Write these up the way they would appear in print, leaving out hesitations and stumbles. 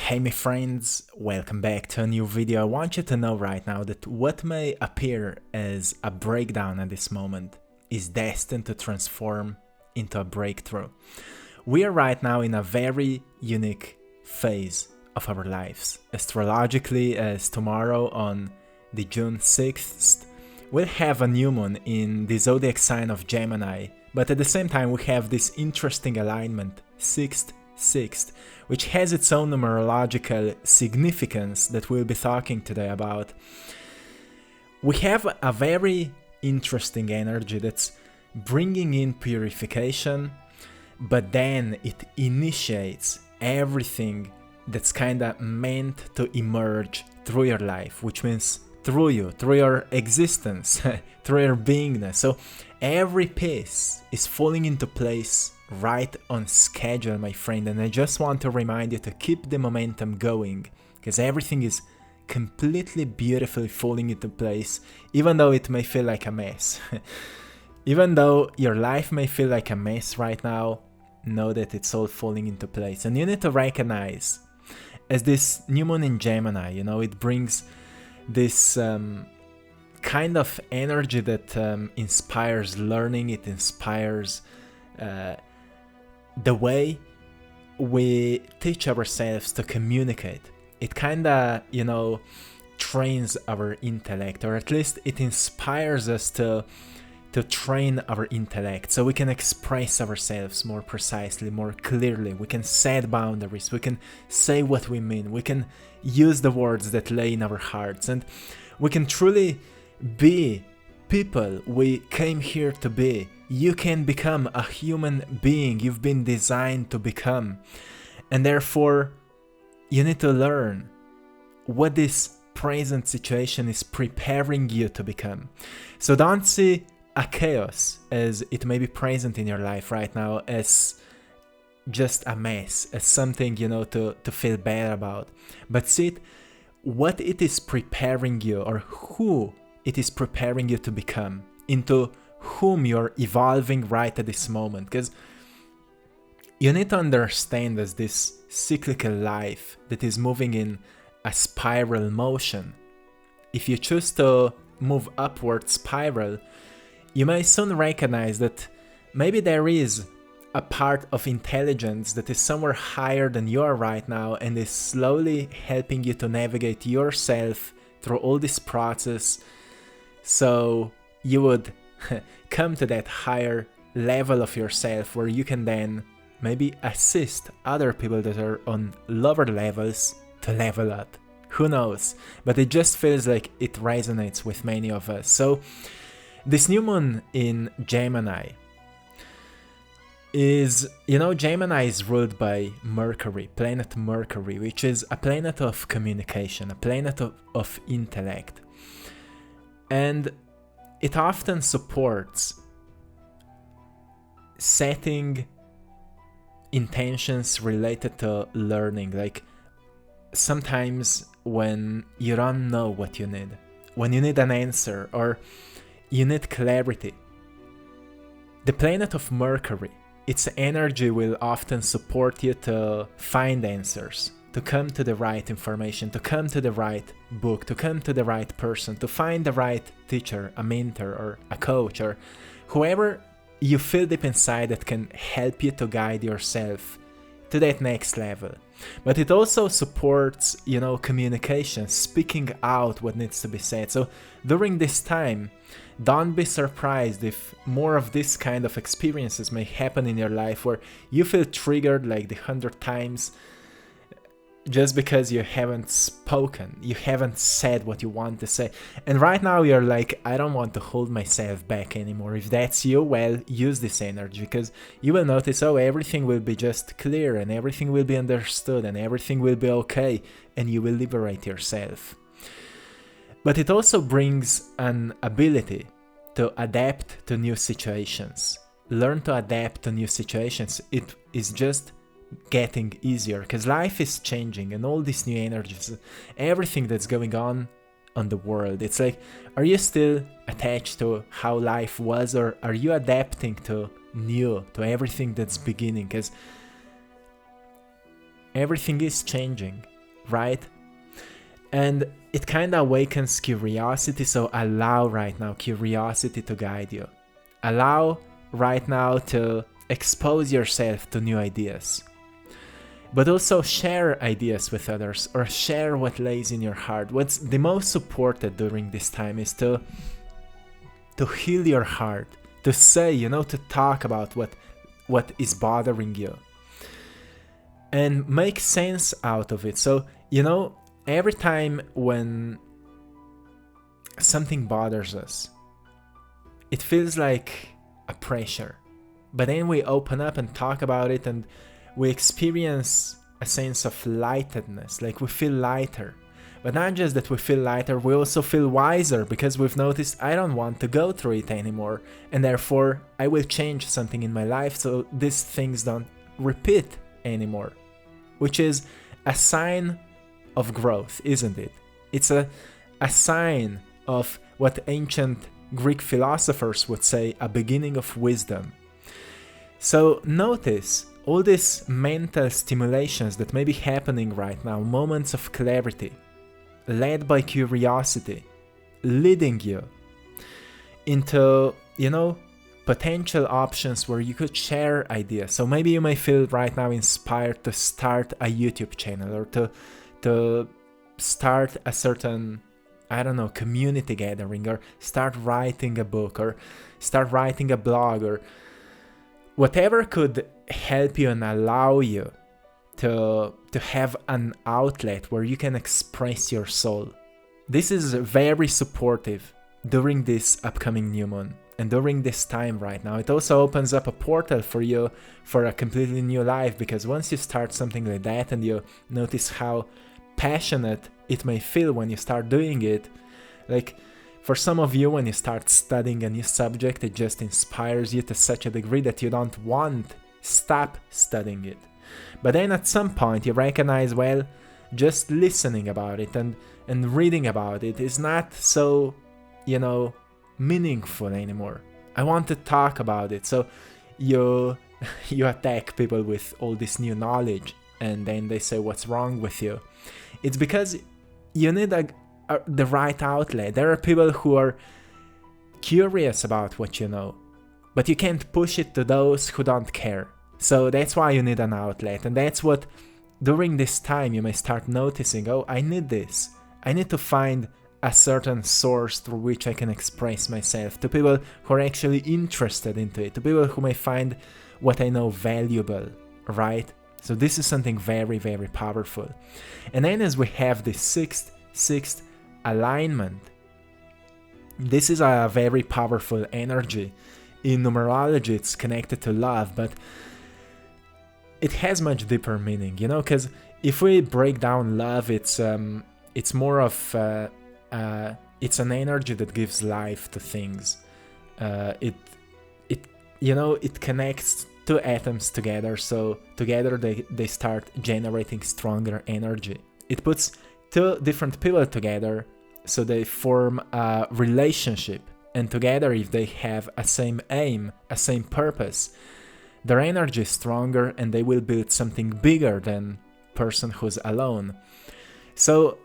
Hey my friends, welcome back to a new video. I want you to know right now that what may appear as a breakdown at this moment is destined to transform into a breakthrough. We are right now in a very unique phase of our lives. Astrologically, as tomorrow on the June 6th, we'll have a new moon in the zodiac sign of Gemini, but at the same time we have this interesting alignment, 6th, which has its own numerological significance that we'll be talking today about. We have a very interesting energy that's bringing in purification, but then it initiates everything that's kind of meant to emerge through your life, which means through you, through your existence, through your beingness. So every piece is falling into place right on schedule, my friend, and I just want to remind you to keep the momentum going, because everything is completely beautifully falling into place, even though it may feel like a mess. Even though your life may feel like a mess right now, know that it's all falling into place. And you need to recognize, as this new moon in Gemini, it brings this kind of energy that inspires learning. It inspires the way we teach ourselves to communicate. It kind of, trains our intellect, or at least it inspires us to train our intellect so we can express ourselves more precisely, more clearly. We can set boundaries, we can say what we mean, we can use the words that lay in our hearts, and we can truly be people we came here to be. You can become a human being you've been designed to become, and therefore you need to learn what this present situation is preparing you to become. So don't see a chaos as it may be present in your life right now as just a mess, as something to feel bad about, but see it what it is preparing you, or who it is preparing you to become, into whom you're evolving right at this moment. Because you need to understand, as this cyclical life that is moving in a spiral motion, if you choose to move upward spiral, you may soon recognize that maybe there is a part of intelligence that is somewhere higher than you are right now and is slowly helping you to navigate yourself through all this process, so you would come to that higher level of yourself where you can then maybe assist other people that are on lower levels to level up. Who knows? But it just feels like it resonates with many of us. So this new moon in Gemini is, Gemini is ruled by Mercury, planet Mercury, which is a planet of communication, a planet of intellect. And it often supports setting intentions related to learning. Like sometimes when you don't know what you need, when you need an answer or you need clarity, the planet of Mercury, its energy will often support you to find answers, to come to the right information, to come to the right book, to come to the right person, to find the right teacher, a mentor or a coach, or whoever you feel deep inside that can help you to guide yourself to that next level. But it also supports, communication, speaking out what needs to be said. So during this time, don't be surprised if more of this kind of experiences may happen in your life where you feel triggered like the 100 times just because you haven't spoken, you haven't said what you want to say. And right now you're like, I don't want to hold myself back anymore. If that's you, well, use this energy, because you will notice, everything will be just clear and everything will be understood and everything will be okay, and you will liberate yourself. But it also brings an ability to adapt to new situations. Learn to adapt to new situations. It is just getting easier, because life is changing and all these new energies, everything that's going on the world, it's like, are you still attached to how life was, or are you adapting to new, to everything that's beginning? Because everything is changing. right? And it kind of awakens curiosity, so allow right now curiosity to guide you. Allow right now to expose yourself to new ideas. But also share ideas with others, or share what lays in your heart. What's the most supported during this time is to heal your heart, to say, to talk about what is bothering you, and make sense out of it. So, every time when something bothers us, it feels like a pressure. But then we open up and talk about it, and we experience a sense of lightedness, like we feel lighter. But not just that we feel lighter, we also feel wiser, because we've noticed I don't want to go through it anymore, and therefore I will change something in my life so these things don't repeat anymore. Which is a sign of growth, isn't it? It's a sign of what ancient Greek philosophers would say, a beginning of wisdom. So notice all these mental stimulations that may be happening right now, moments of clarity, led by curiosity, leading you into, potential options where you could share ideas. So maybe you may feel right now inspired to start a YouTube channel, or to start a certain, community gathering, or start writing a book, or start writing a blog, or whatever could help you and allow you to have an outlet where you can express your soul. This is very supportive during this upcoming new moon and during this time right now. It also opens up a portal for you for a completely new life, because once you start something like that and you notice how passionate it may feel when you start doing it, like for some of you, when you start studying a new subject, it just inspires you to such a degree that you don't want stop studying it. But then at some point you recognize, well, just listening about it and reading about it is not so, meaningful anymore. I want to talk about it. So you attack people with all this new knowledge, and then they say, what's wrong with you? It's because you need the right outlet. There are people who are curious about what you know, but you can't push it to those who don't care. So that's why you need an outlet, and that's what during this time you may start noticing, oh, I need this. I need to find a certain source through which I can express myself, to people who are actually interested into it, to people who may find what I know valuable, right? So this is something very, very powerful. And then as we have the sixth alignment, this is a very powerful energy. In numerology, it's connected to love, but it has much deeper meaning, because if we break down love, it's more of it's an energy that gives life to things. It connects two atoms together, so together they start generating stronger energy. It puts two different people together, so they form a relationship, and together, if they have a same aim, a same purpose, their energy is stronger and they will build something bigger than person who's alone. So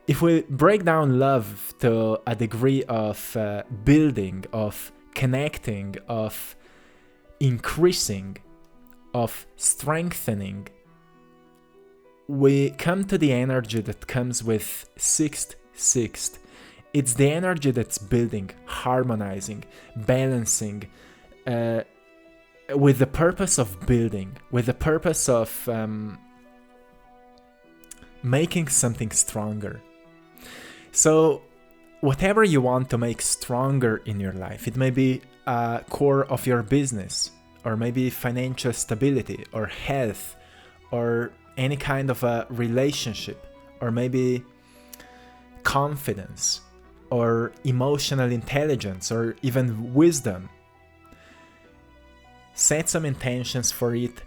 if we break down love to a degree of building, of connecting, of increasing, of strengthening, we come to the energy that comes with sixth. It's the energy that's building, harmonizing, balancing, with the purpose of building, with the purpose of making something stronger. So whatever you want to make stronger in your life, it may be a core of your business, or maybe financial stability, or health, or any kind of a relationship, or maybe confidence, or emotional intelligence, or even wisdom. Set some intentions for it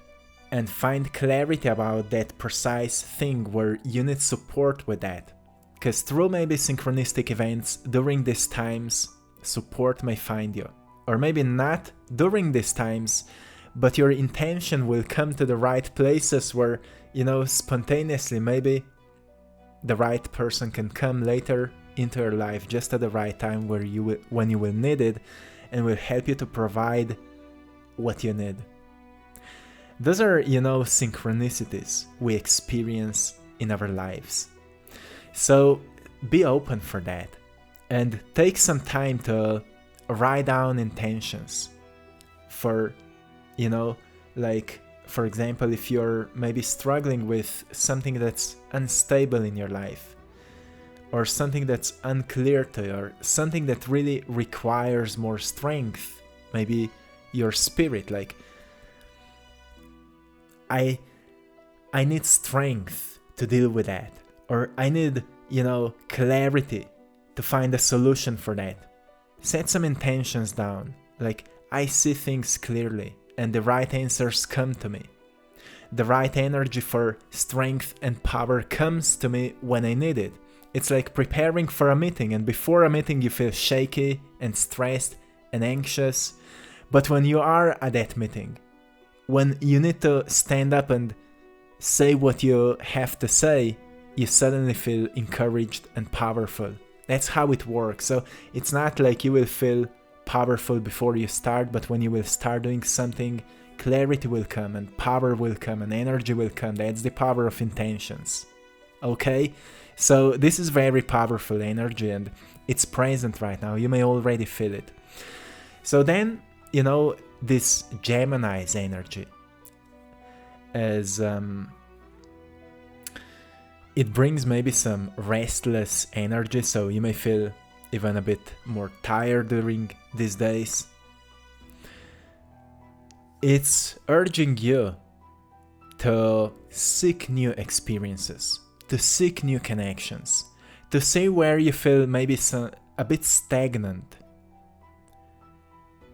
and find clarity about that precise thing where you need support with that. Because through maybe synchronistic events during these times, support may find you. Or maybe not during these times, but your intention will come to the right places where, spontaneously maybe the right person can come later into your life just at the right time when you will need it, and will help you to provide what you need. Those are, synchronicities we experience in our lives. So be open for that and take some time to write down intentions for, for example, if you're maybe struggling with something that's unstable in your life, or something that's unclear to you, or something that really requires more strength, maybe your spirit, like, I need strength to deal with that, or I need, clarity to find a solution for that. Set some intentions down, like, I see things clearly, and the right answers come to me. The right energy for strength and power comes to me when I need it. It's like preparing for a meeting, and before a meeting you feel shaky and stressed and anxious. But when you are at that meeting, when you need to stand up and say what you have to say, you suddenly feel encouraged and powerful. That's how it works. So it's not like you will feel powerful before you start, but when you will start doing something, clarity will come and power will come and energy will come. That's the power of intentions. Okay? So this is very powerful energy, and it's present right now. You may already feel it. So then, this Gemini's energy, as it brings maybe some restless energy, so you may feel even a bit more tired during these days. It's urging you to seek new experiences, to seek new connections, to see where you feel maybe a bit stagnant,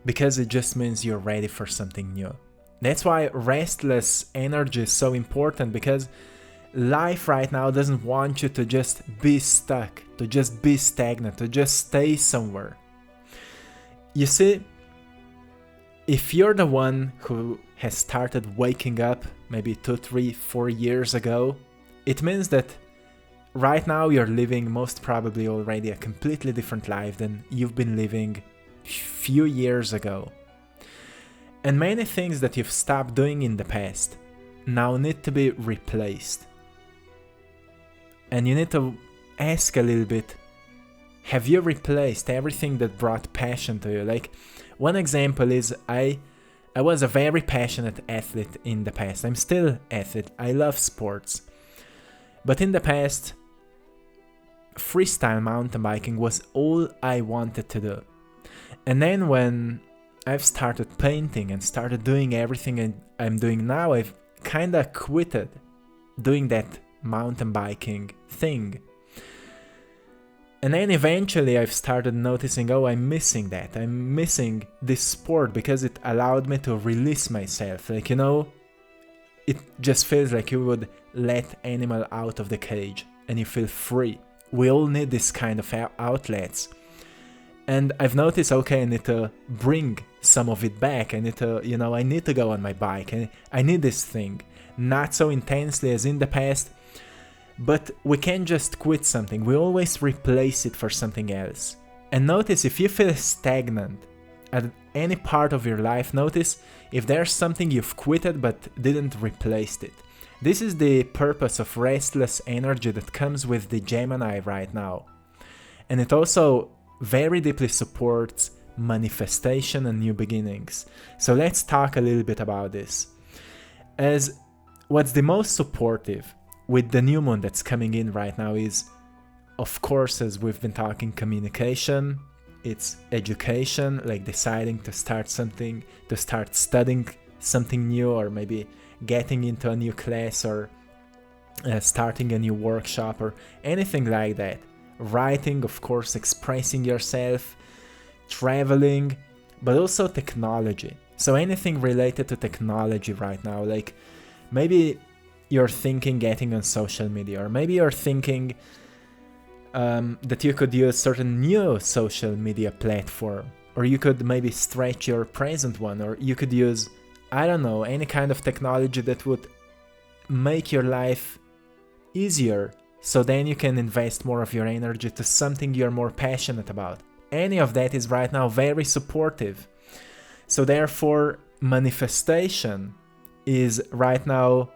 because it just means you're ready for something new. That's why restless energy is so important, because life right now doesn't want you to just be stuck, to just be stagnant, to just stay somewhere. You see, if you're the one who has started waking up maybe 2, 3, 4 years ago, it means that right now you're living most probably already a completely different life than you've been living few years ago. And many things that you've stopped doing in the past now need to be replaced. And you need to ask a little bit, have you replaced everything that brought passion to you? Like, one example is I was a very passionate athlete in the past. I'm still an athlete. I love sports. But in the past, freestyle mountain biking was all I wanted to do. And then when I've started painting and started doing everything I'm doing now, I've kind of quitted doing that mountain biking thing. And then eventually I've started noticing, I'm missing that. I'm missing this sport because it allowed me to release myself. Like, it just feels like you would let animal out of the cage and you feel free. We all need this kind of outlets. And I've noticed, I need to bring some of it back. I need to, I need to go on my bike. And I need this thing. Not so intensely as in the past. But we can't just quit something, we always replace it for something else. And notice if you feel stagnant at any part of your life, notice if there's something you've quitted but didn't replace it. This is the purpose of restless energy that comes with the Gemini right now. And it also very deeply supports manifestation and new beginnings. So let's talk a little bit about this. As what's the most supportive with the new moon that's coming in right now is, of course, as we've been talking, communication, it's education, like deciding to start something, to start studying something new, or maybe getting into a new class, or starting a new workshop, or anything like that. Writing, of course, expressing yourself, traveling, but also technology. So anything related to technology right now, like maybe you're thinking getting on social media, or maybe you're thinking that you could use certain new social media platform, or you could maybe stretch your present one, or you could use, any kind of technology that would make your life easier So then you can invest more of your energy to something you're more passionate about. Any of that is right now very supportive. So therefore, manifestation is right now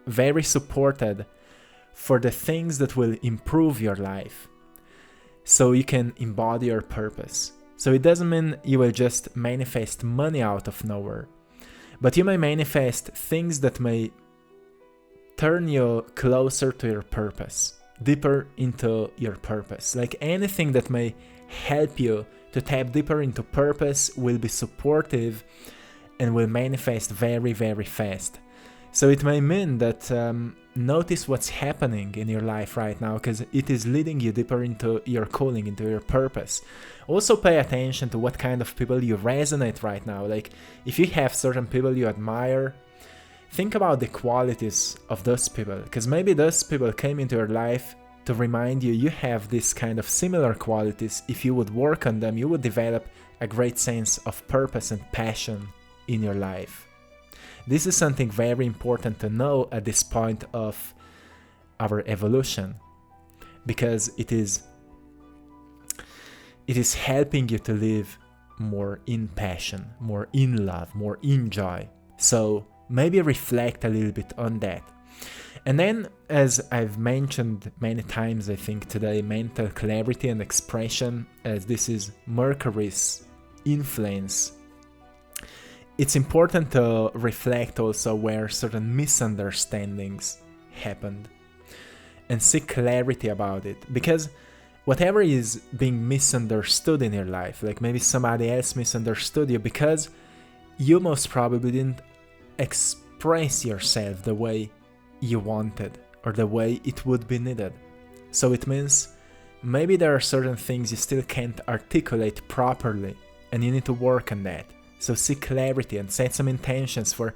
very supported for the things that will improve your life. So you can embody your purpose. So it doesn't mean you will just manifest money out of nowhere, but you may manifest things that may turn you closer to your purpose, deeper into your purpose. Like anything that may help you to tap deeper into purpose will be supportive and will manifest very, very fast. So it may mean that notice what's happening in your life right now, because it is leading you deeper into your calling, into your purpose. Also pay attention to what kind of people you resonate right now. Like if you have certain people you admire, think about the qualities of those people, because maybe those people came into your life to remind you have this kind of similar qualities. If you would work on them, you would develop a great sense of purpose and passion in your life. This is something very important to know at this point of our evolution, because it is helping you to live more in passion, more in love, more in joy. So maybe reflect a little bit on that. And then, as I've mentioned many times, I think today, mental clarity and expression, as this is Mercury's influence, it's important to reflect also where certain misunderstandings happened and seek clarity about it. Because whatever is being misunderstood in your life, like maybe somebody else misunderstood you because you most probably didn't express yourself the way you wanted or the way it would be needed. So it means maybe there are certain things you still can't articulate properly and you need to work on that. So seek clarity and set some intentions for,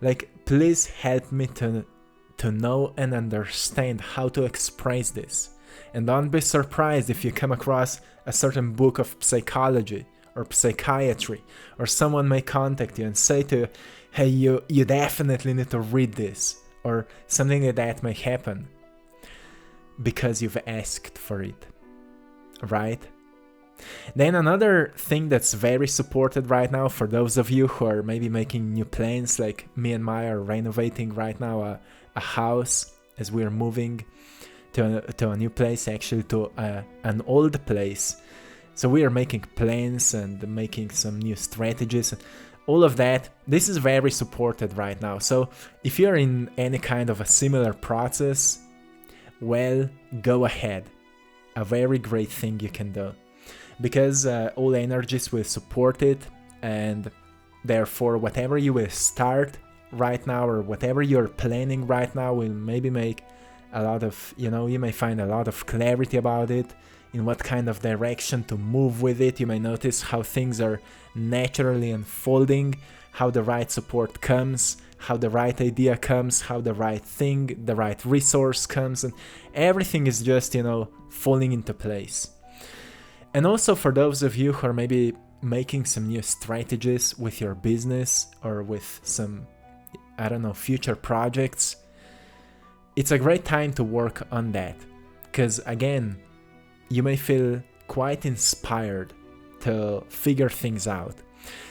like, please help me to know and understand how to express this. And don't be surprised if you come across a certain book of psychology or psychiatry, or someone may contact you and say to you, hey, you definitely need to read this, or something like that may happen because you've asked for it, right? Then another thing that's very supported right now for those of you who are maybe making new plans, like me and Maya are renovating right now a house as we're moving to a new place, actually to an old place. So we are making plans and making some new strategies, all of that. This is very supported right now. So if you're in any kind of a similar process, well, go ahead. A very great thing you can do. Because all energies will support it, and therefore whatever you will start right now or whatever you're planning right now will maybe make a lot of, you may find a lot of clarity about it, in what kind of direction to move with it. You may notice how things are naturally unfolding, how the right support comes, how the right idea comes, how the right thing, the right resource comes, and everything is just, falling into place. And also for those of you who are maybe making some new strategies with your business or with some, future projects, it's a great time to work on that. Because again, you may feel quite inspired to figure things out.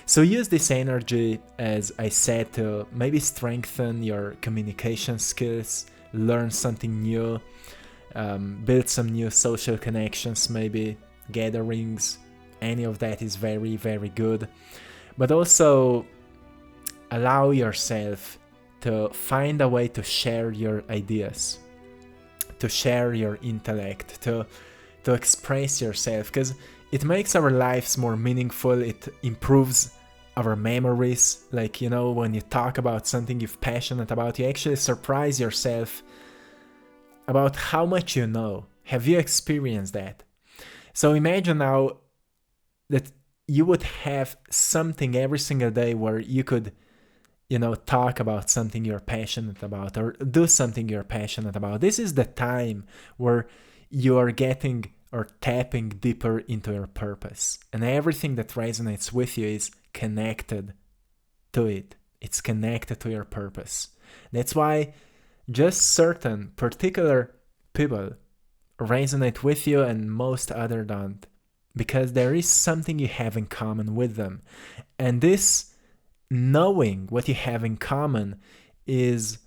So use this energy, as I said, to maybe strengthen your communication skills, learn something new, build some new social connections, maybe gatherings. Any of that is very, very good. But also allow yourself to find a way to share your ideas, to share your intellect, to express yourself, because it makes our lives more meaningful. It improves our memories. Like, when you talk about something you're passionate about, you actually surprise yourself about how much you know. Have you experienced that? So imagine now that you would have something every single day where you could, talk about something you're passionate about or do something you're passionate about. This is the time where you are getting or tapping deeper into your purpose. And everything that resonates with you is connected to it. It's connected to your purpose. That's why just certain particular people resonate with you and most other don't, because there is something you have in common with them. And this knowing what you have in common is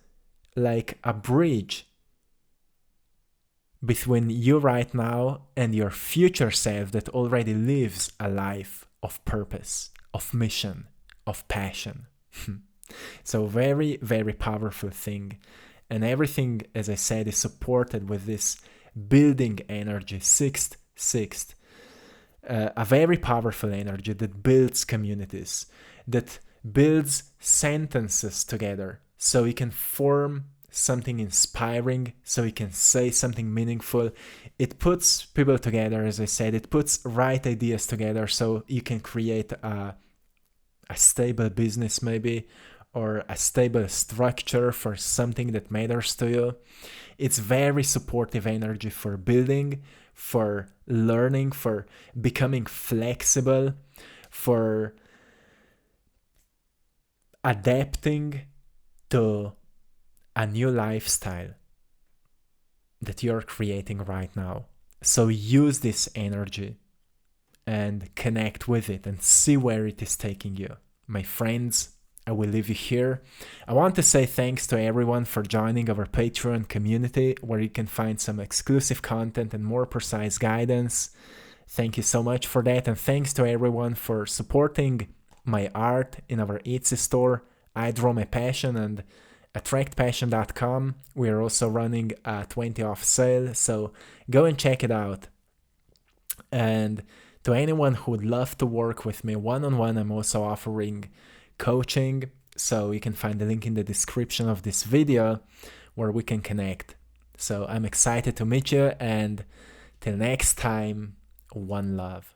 like a bridge between you right now and your future self that already lives a life of purpose, of mission, of passion. So very, very powerful thing. And everything, as I said, is supported with this building energy, sixth, a very powerful energy that builds communities, that builds sentences together so you can form something inspiring, so you can say something meaningful. It puts people together, as I said, it puts right ideas together so you can create a stable business maybe, or a stable structure for something that matters to you. It's very supportive energy for building, for learning, for becoming flexible, for adapting to a new lifestyle that you're creating right now. So use this energy and connect with it and see where it is taking you. My friends, I will leave you here. I want to say thanks to everyone for joining our Patreon community, where you can find some exclusive content and more precise guidance. Thank you so much for that, and thanks to everyone for supporting my art in our Etsy store, I Draw My Passion, and AttractPassion.com. We are also running a 20 off sale, so go and check it out. And to anyone who would love to work with me one-on-one, I'm also offering coaching, so you can find the link in the description of this video where we can connect. So I'm excited to meet you, and till next time, one love.